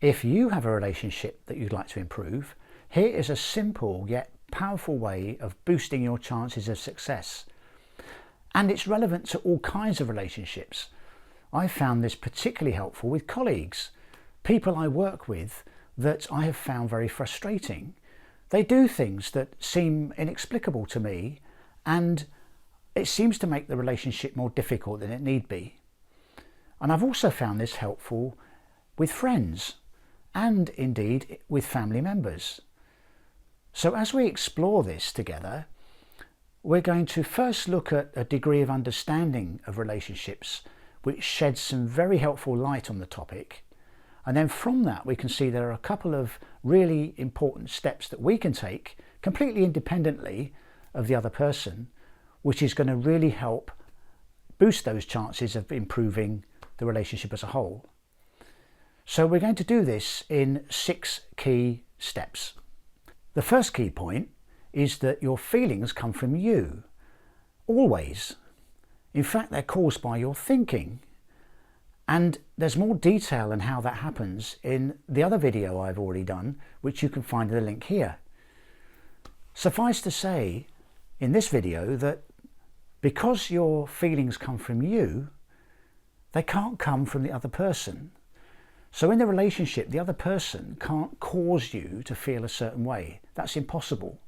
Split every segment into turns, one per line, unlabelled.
If you have a relationship that you'd like to improve, here is a simple yet powerful way of boosting your chances of success. And it's relevant to all kinds of relationships. I found this particularly helpful with colleagues, people I work with that I have found very frustrating. They do things that seem inexplicable to me, and it seems to make the relationship more difficult than it need be. And I've also found this helpful with friends and indeed with family members. So as we explore this together, we're going to first look at a degree of understanding of relationships which sheds some very helpful light on the topic. And then from that we can see there are a couple of really important steps that we can take completely independently of the other person, which is going to really help boost those chances of improving the relationship as a whole. So we're going to do this in 6 key steps. The first key point is that your feelings come from you, always. In fact, they're caused by your thinking. And there's more detail on how that happens in the other video I've already done, which you can find in the link here. Suffice to say in this video that because your feelings come from you, they can't come from the other person. So in the relationship, the other person can't cause you to feel a certain way. That's impossible.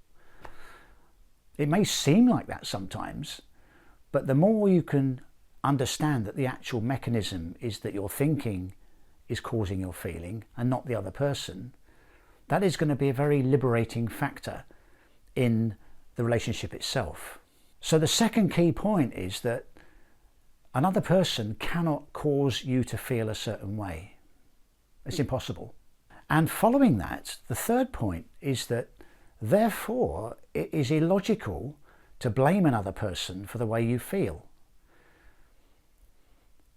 It may seem like that sometimes, but the more you can understand that the actual mechanism is that your thinking is causing your feeling and not the other person, that is going to be a very liberating factor in the relationship itself. So the second key point is that another person cannot cause you to feel a certain way. It's impossible. And following that, the third point is that therefore it is illogical to blame another person for the way you feel.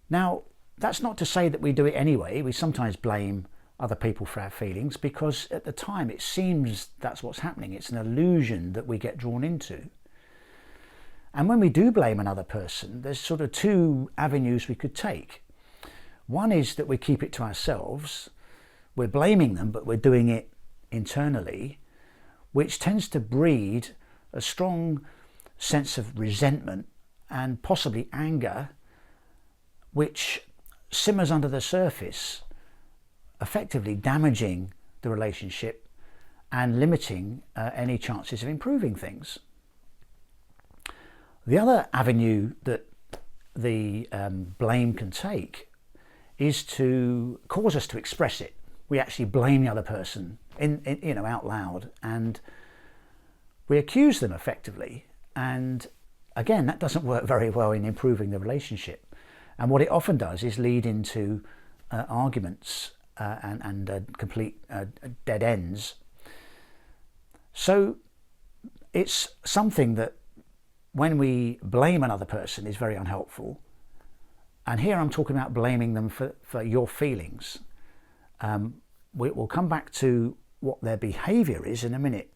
Now, that's not to say that we do it anyway. We sometimes blame other people for our feelings because at the time it seems that's what's happening. It's an illusion that we get drawn into. And when we do blame another person, there's sort of 2 avenues we could take. One is that we keep it to ourselves. We're blaming them, but we're doing it internally, which tends to breed a strong sense of resentment and possibly anger, which simmers under the surface, effectively damaging the relationship and limiting any chances of improving things. The other avenue that the blame can take is to cause us to express it. We actually blame the other person out loud, and we accuse them effectively. And again, that doesn't work very well in improving the relationship. And what it often does is lead into arguments and complete dead ends. So it's something that when we blame another person is very unhelpful. And here I'm talking about blaming them for your feelings. We'll come back to what their behaviour is in a minute.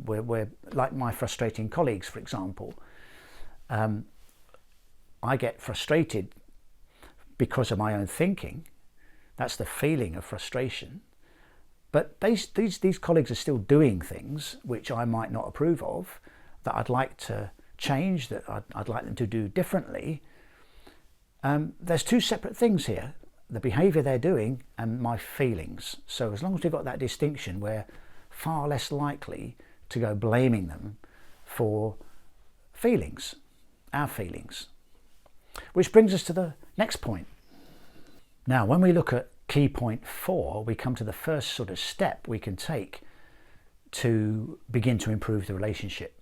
We're like my frustrating colleagues, for example. I get frustrated because of my own thinking. That's the feeling of frustration. But these colleagues are still doing things which I might not approve of, that I'd like to change, that I'd like them to do differently. There's 2 separate things here, the behaviour they're doing and my feelings. So as long as we've got that distinction, we're far less likely to go blaming them for feelings, our feelings. Which brings us to the next point. Now, when we look at key point 4, we come to the first sort of step we can take to begin to improve the relationship.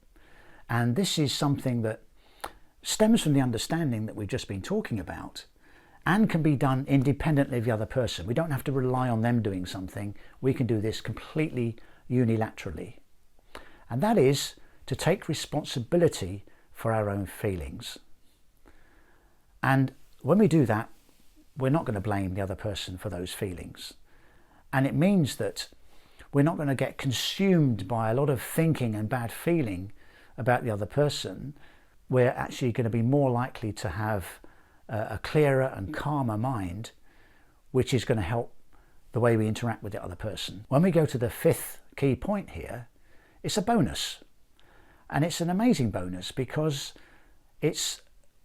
And this is something that stems from the understanding that we've just been talking about and can be done independently of the other person. We don't have to rely on them doing something. We can do this completely unilaterally. And that is to take responsibility for our own feelings. And when we do that, we're not going to blame the other person for those feelings. And it means that we're not going to get consumed by a lot of thinking and bad feeling about the other person. We're actually going to be more likely to have a clearer and calmer mind, which is going to help the way we interact with the other person. When we go to the fifth key point here, it's a bonus. And it's an amazing bonus because it's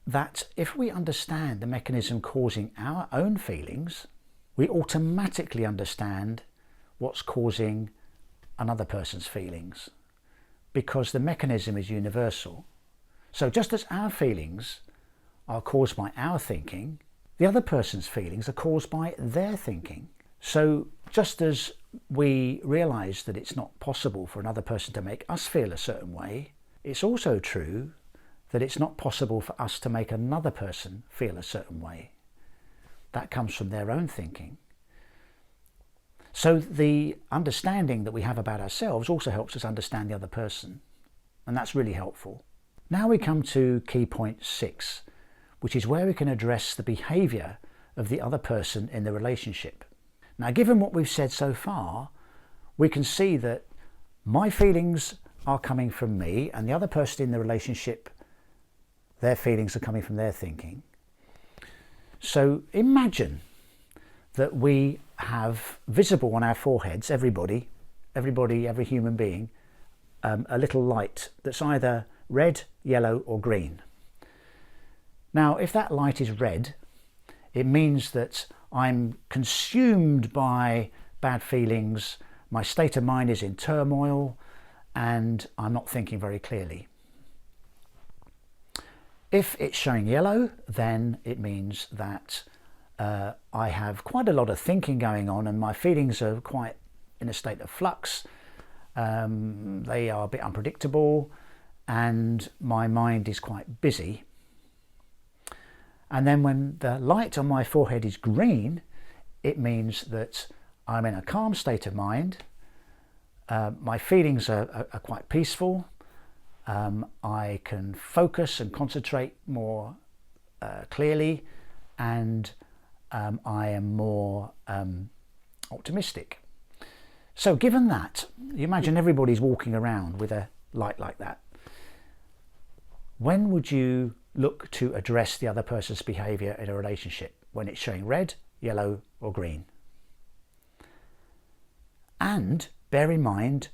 that if we understand the mechanism causing our own feelings, we automatically understand what's causing another person's feelings, because the mechanism is universal. So just as our feelings are caused by our thinking, the other person's feelings are caused by their thinking. So just as we realise that it's not possible for another person to make us feel a certain way, it's also true that it's not possible for us to make another person feel a certain way. That comes from their own thinking. So the understanding that we have about ourselves also helps us understand the other person, and that's really helpful. Now we come to key point 6, which is where we can address the behaviour of the other person in the relationship. Now, given what we've said so far, we can see that my feelings are coming from me, and the other person in the relationship, their feelings are coming from their thinking. So imagine that we have visible on our foreheads, every human being, a little light that's either red, yellow or green. Now, if that light is red, it means that I'm consumed by bad feelings, my state of mind is in turmoil, and I'm not thinking very clearly. If it's showing yellow, then it means that I have quite a lot of thinking going on and my feelings are quite in a state of flux. They are a bit unpredictable and my mind is quite busy. And then when the light on my forehead is green, it means that I'm in a calm state of mind. My feelings are quite peaceful. I can focus and concentrate more clearly, and I am more optimistic. So given that, you imagine everybody's walking around with a light like that. When would you look to address the other person's behaviour in a relationship? When it's showing red, yellow or green? And bear in mind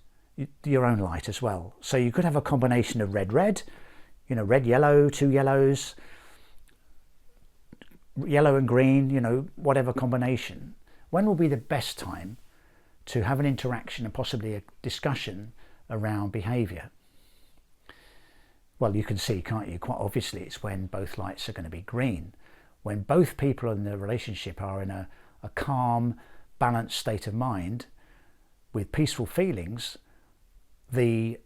your own light as well. So you could have a combination of red, red, yellow, two yellows, yellow and green, whatever combination. When will be the best time to have an interaction and possibly a discussion around behaviour? Well, you can see, can't you? Quite obviously, it's when both lights are going to be green. When both people in the relationship are in a calm, balanced state of mind with peaceful feelings, the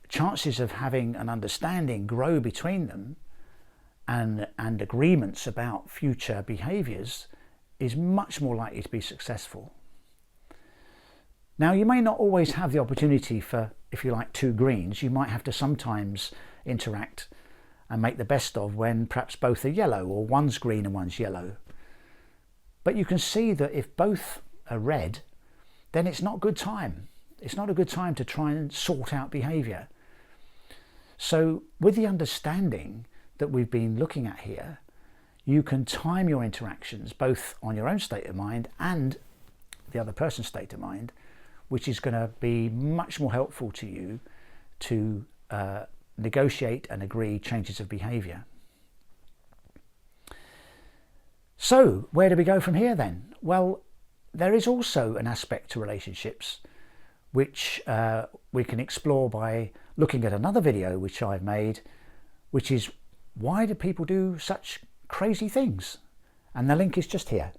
chances of having an understanding grow between them and agreements about future behaviours is much more likely to be successful. Now, you may not always have the opportunity for, if you like, two greens. You might have to sometimes interact and make the best of when perhaps both are yellow or one's green and one's yellow. But you can see that if both are red, then it's not a good time. It's not a good time to try and sort out behaviour. So with the understanding that we've been looking at here, you can time your interactions both on your own state of mind and the other person's state of mind, which is going to be much more helpful to you to negotiate and agree changes of behaviour. So where do we go from here then? Well, there is also an aspect to relationships which we can explore by looking at another video which I've made, which is why do people do such crazy things? And the link is just here.